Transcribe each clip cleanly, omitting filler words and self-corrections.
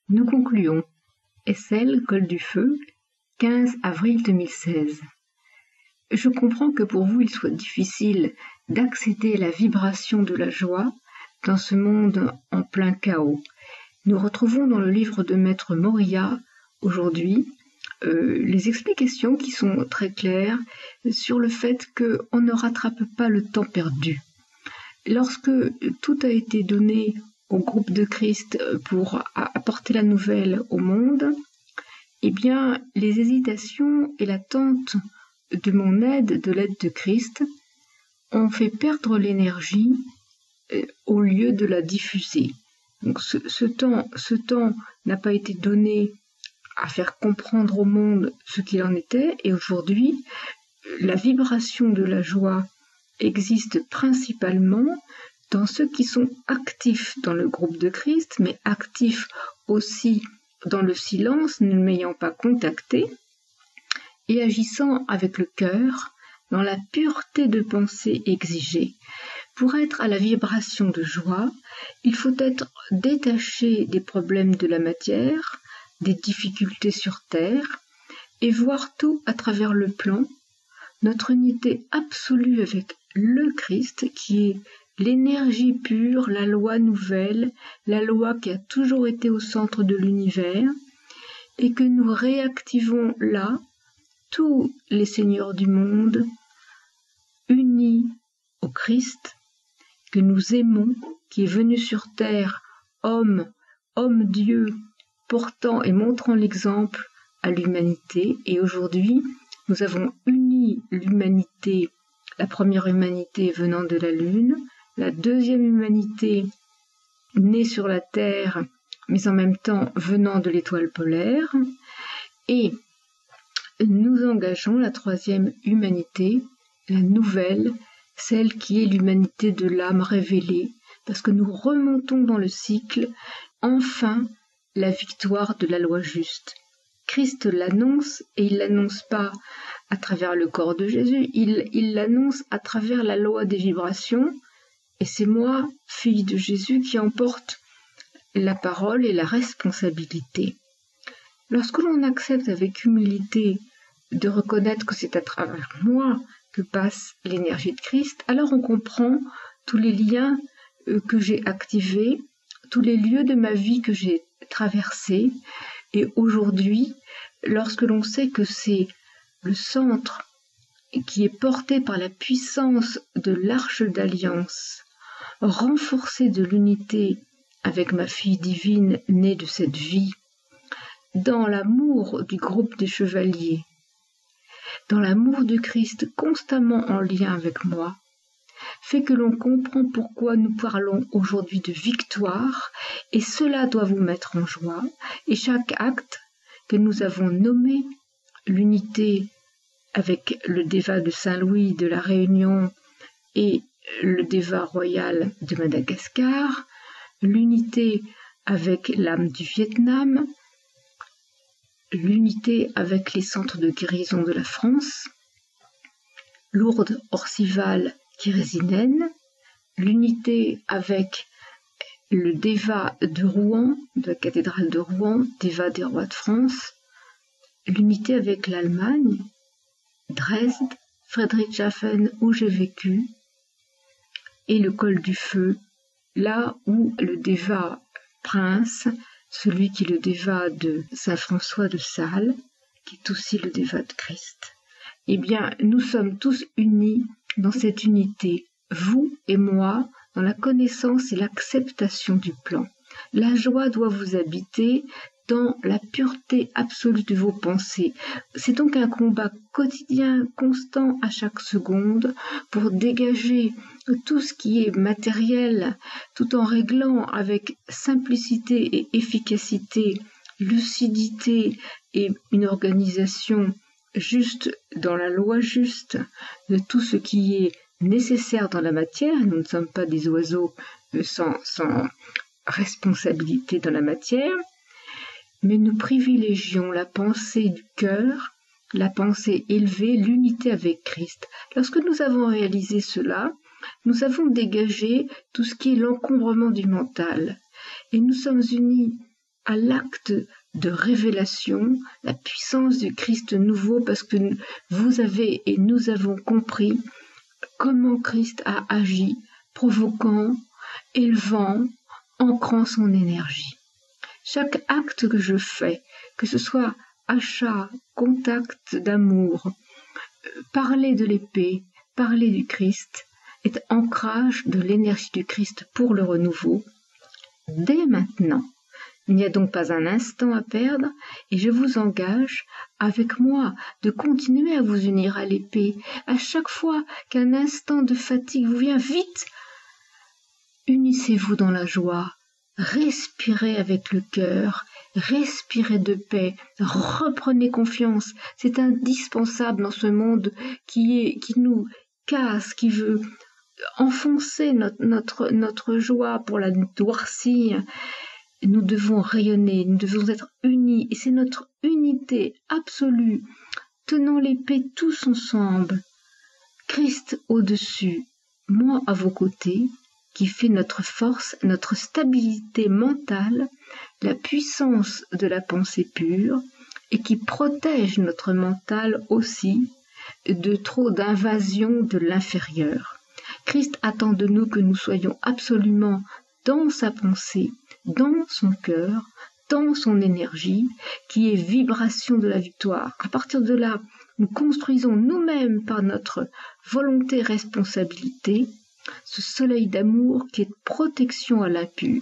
Nous concluons. Essel, Col du Feu, 15 avril 2016. Je comprends que pour vous il soit difficile d'accéder à la vibration de la joie dans ce monde en plein chaos. Nous retrouvons dans le livre de Maître Moria aujourd'hui les explications qui sont très claires sur le fait qu'on ne rattrape pas le temps perdu. Lorsque tout a été donné au groupe de Christ pour apporter la nouvelle au monde, eh bien, les hésitations et l'attente de mon aide, de l'aide de Christ, ont fait perdre l'énergie au lieu de la diffuser. Donc ce temps n'a pas été donné à faire comprendre au monde ce qu'il en était, et aujourd'hui, la vibration de la joie existe principalement dans ceux qui sont actifs dans le groupe de Christ, mais actifs aussi dans le silence, ne m'ayant pas contacté, et agissant avec le cœur, dans la pureté de pensée exigée. Pour être à la vibration de joie, il faut être détaché des problèmes de la matière, des difficultés sur terre, et voir tout à travers le plan, notre unité absolue avec le Christ, qui est l'énergie pure, la loi nouvelle, la loi qui a toujours été au centre de l'univers, et que nous réactivons là tous les seigneurs du monde, unis au Christ, que nous aimons, qui est venu sur terre, homme-Dieu, portant et montrant l'exemple à l'humanité. Et aujourd'hui, nous avons uni l'humanité, la première humanité venant de la Lune, la deuxième humanité née sur la Terre, mais en même temps venant de l'étoile polaire, et nous engageons la troisième humanité, la nouvelle, celle qui est l'humanité de l'âme révélée, parce que nous remontons dans le cycle, enfin, la victoire de la loi juste. Christ l'annonce, et il l'annonce pas à travers le corps de Jésus, il l'annonce à travers la loi des vibrations, et c'est moi, fille de Jésus, qui emporte la parole et la responsabilité. Lorsque l'on accepte avec humilité de reconnaître que c'est à travers moi que passe l'énergie de Christ, alors on comprend tous les liens que j'ai activés, tous les lieux de ma vie que j'ai traversés, et aujourd'hui, lorsque l'on sait que c'est le centre qui est porté par la puissance de l'arche d'alliance, renforcée de l'unité avec ma fille divine née de cette vie, dans l'amour du groupe des chevaliers, dans l'amour du Christ constamment en lien avec moi, fait que l'on comprend pourquoi nous parlons aujourd'hui de victoire, et cela doit vous mettre en joie, et chaque acte que nous avons nommé, l'unité avec le Déva de Saint-Louis de la Réunion et le Déva royal de Madagascar, l'unité avec l'âme du Vietnam, l'unité avec les centres de guérison de la France, Lourdes Orcival Kirésinène, l'unité avec le Déva de Rouen, de la cathédrale de Rouen, Déva des rois de France, l'unité avec l'Allemagne, Dresde, Friedrichshafen où j'ai vécu, et le Col du Feu, là où le Déva Prince, celui qui est le Déva de Saint-François de Sales, qui est aussi le Déva de Christ. Eh bien, nous sommes tous unis dans cette unité, vous et moi, dans la connaissance et l'acceptation du plan. La joie doit vous habiter dans la pureté absolue de vos pensées. C'est donc un combat quotidien, constant à chaque seconde, pour dégager tout ce qui est matériel, tout en réglant avec simplicité et efficacité, lucidité et une organisation juste dans la loi juste de tout ce qui est nécessaire dans la matière. Nous ne sommes pas des oiseaux sans responsabilité dans la matière, mais nous privilégions la pensée du cœur, la pensée élevée, l'unité avec Christ. Lorsque nous avons réalisé cela, nous avons dégagé tout ce qui est l'encombrement du mental, et nous sommes unis à l'acte de révélation, la puissance du Christ nouveau, parce que vous avez et nous avons compris comment Christ a agi, provoquant, élevant, ancrant son énergie. Chaque acte que je fais, que ce soit achat, contact d'amour, parler de l'épée, parler du Christ, est ancrage de l'énergie du Christ pour le renouveau, dès maintenant. Il n'y a donc pas un instant à perdre et je vous engage, avec moi, de continuer à vous unir à l'épée. À chaque fois qu'un instant de fatigue vous vient, vite, unissez-vous dans la joie, respirez avec le cœur, respirez de paix, reprenez confiance. C'est indispensable dans ce monde qui nous casse, qui veut enfoncer notre joie pour la noircir. Nous devons rayonner, nous devons être unis, et c'est notre unité absolue. Tenons l'épée tous ensemble. Christ au-dessus, moi à vos côtés, qui fait notre force, notre stabilité mentale, la puissance de la pensée pure, et qui protège notre mental aussi de trop d'invasion de l'inférieur. Christ attend de nous que nous soyons absolument dans sa pensée, dans son cœur, dans son énergie, qui est vibration de la victoire. À partir de là, nous construisons nous-mêmes par notre volonté responsabilité ce soleil d'amour qui est protection à l'impur.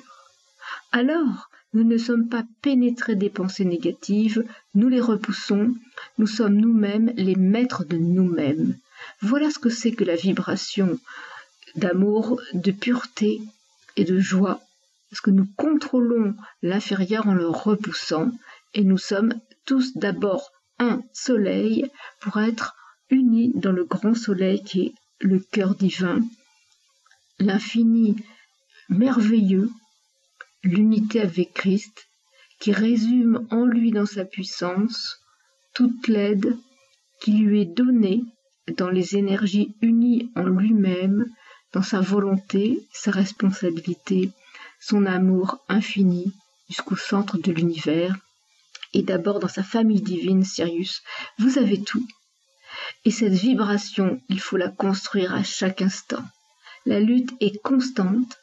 Alors, nous ne sommes pas pénétrés des pensées négatives, nous les repoussons, nous sommes nous-mêmes les maîtres de nous-mêmes. Voilà ce que c'est que la vibration d'amour, de pureté et de joie, parce que nous contrôlons l'inférieur en le repoussant, et nous sommes tous d'abord un soleil pour être unis dans le grand soleil qui est le cœur divin, l'infini merveilleux, l'unité avec Christ, qui résume en lui dans sa puissance toute l'aide qui lui est donnée dans les énergies unies en lui-même, dans sa volonté, sa responsabilité, son amour infini jusqu'au centre de l'univers, et d'abord dans sa famille divine, Sirius. Vous avez tout. Et cette vibration, il faut la construire à chaque instant. La lutte est constante,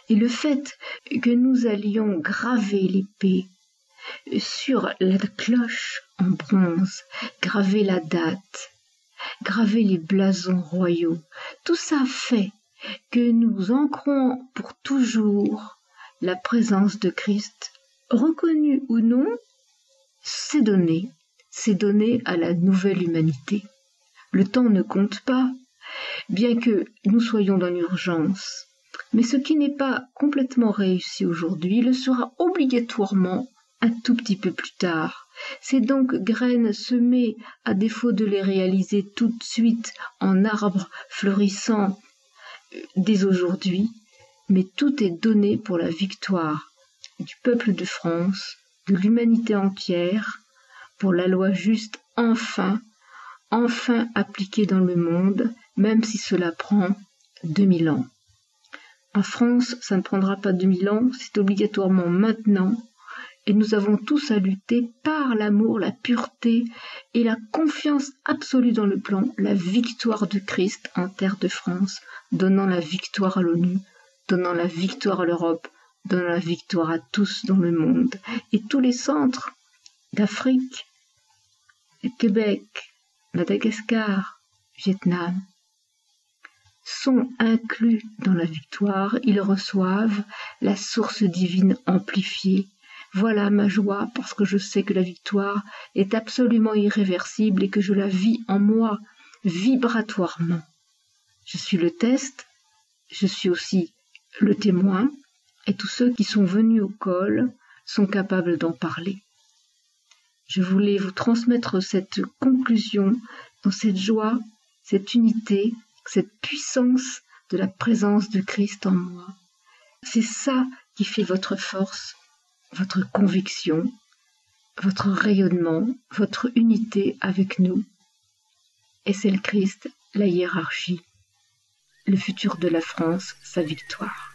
et le fait que nous allions graver l'épée sur la cloche en bronze, graver la date, graver les blasons royaux, tout ça fait que nous ancrons pour toujours la présence de Christ, reconnue ou non, c'est donné à la nouvelle humanité. Le temps ne compte pas, bien que nous soyons dans l'urgence. Mais ce qui n'est pas complètement réussi aujourd'hui le sera obligatoirement un tout petit peu plus tard. C'est donc graines semées, à défaut de les réaliser tout de suite en arbres fleurissants dès aujourd'hui, mais tout est donné pour la victoire du peuple de France, de l'humanité entière, pour la loi juste enfin appliquée dans le monde, même si cela prend 2000 ans. En France, ça ne prendra pas 2000 ans, c'est obligatoirement maintenant, et nous avons tous à lutter par l'amour, la pureté et la confiance absolue dans le plan, la victoire de Christ en terre de France, donnant la victoire à l'ONU, donnant la victoire à l'Europe, donnant la victoire à tous dans le monde. Et tous les centres d'Afrique, du Québec, Madagascar, Vietnam, sont inclus dans la victoire, ils reçoivent la source divine amplifiée. Voilà ma joie, parce que je sais que la victoire est absolument irréversible et que je la vis en moi, vibratoirement. Je suis le test, je suis aussi le témoin, et tous ceux qui sont venus au col sont capables d'en parler. Je voulais vous transmettre cette conclusion dans cette joie, cette unité, cette puissance de la présence de Christ en moi. C'est ça qui fait votre force, votre conviction, votre rayonnement, votre unité avec nous. Et c'est le Christ, la hiérarchie, le futur de la France, sa victoire.